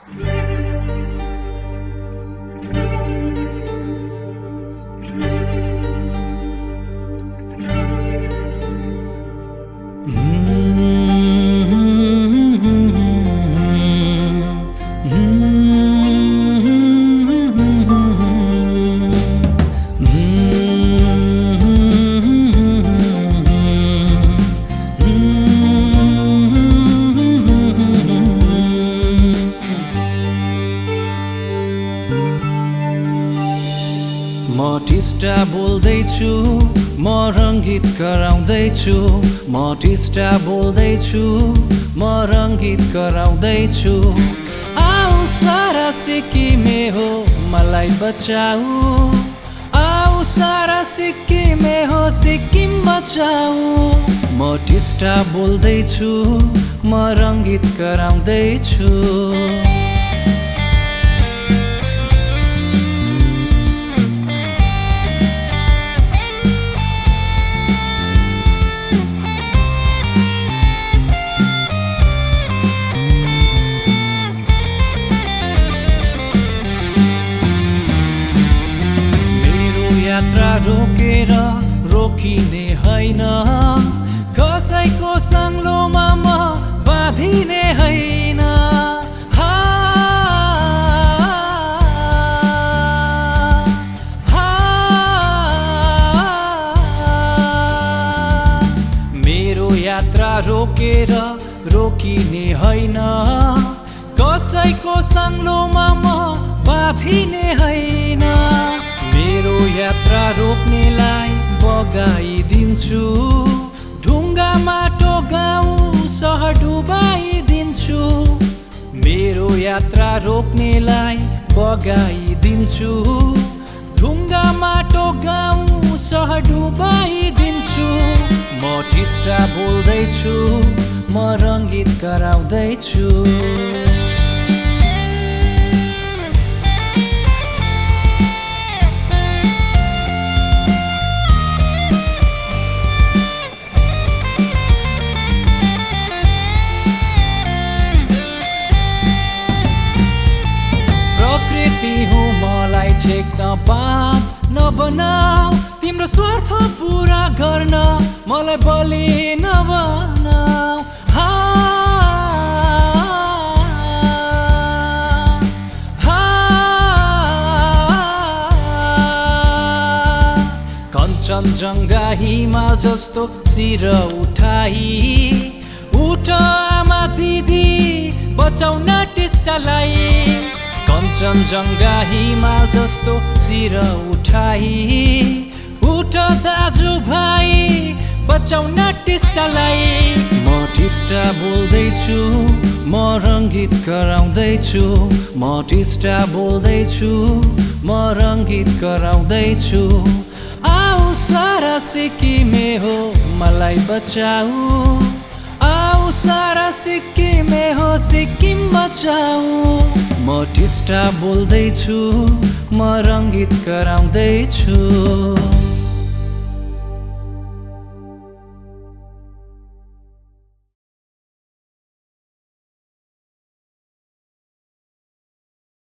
म टिस्टा बोल्दैछु, म रङ्गीत गराउँदैछु। म टिस्टा बोल्दैछु, म रङ्गीत गराउँदैछु। आऊ सारा सिक्किमे हो मलाई बचाऊ, आऊ सारा सिक्किमे हो सिक्किम बचाऊ। म टिस्टा बोल्दैछु, म रङ्गीत गराउँदैछु। यात्रा रोकेर रोकिने हैन, कसैको सङ्लोमा म बाँधिने हैन। मेरो यात्रा रोकेर रोकिने हैन, कसैको सङ्लोमा म बाँधिने हैन। मेरो यात्रा रोक्नेलाई बगाइदिन्छु, ढुङ्गा माटो गाउँ सहर डुबाइदिन्छु। मेरो यात्रा रोक्नेलाई बगाइदिन्छु, ढुङ्गा माटो गाउँ सहर डुबाइदिन्छु। म टिस्टा बोल्दैछु, म रङ्गीत गराउँदैछु। मलाई छेक्न बाँध नबनाऊ, तिम्रो स्वार्थ पुरा गर्न मलाई बलि नबनाऊ। कञ्चनजङ्घा हिमाल जस्तो शिर उठाई, उठ आमा दिदी बचाउन टिस्टालाई। कञ्चनजङ्घा हिमाल जस्तो शिर उठाई, उठ दाजु भाइ बचाउन टिस्टालाई। म टिस्टा बोल्दैछु, म रङ्गीत गराउँदैछु। म टिस्टा बोल्दैछु, म रङ्गीत गराउँदैछु। आऊ सारा सिक्किमे हो मलाई बचाऊ, आऊ सारा सिक्किमे हो सिक्किम बचाऊ। म टिस्टा बोल्दैछु, म रङ्गीत गराउँदैछु।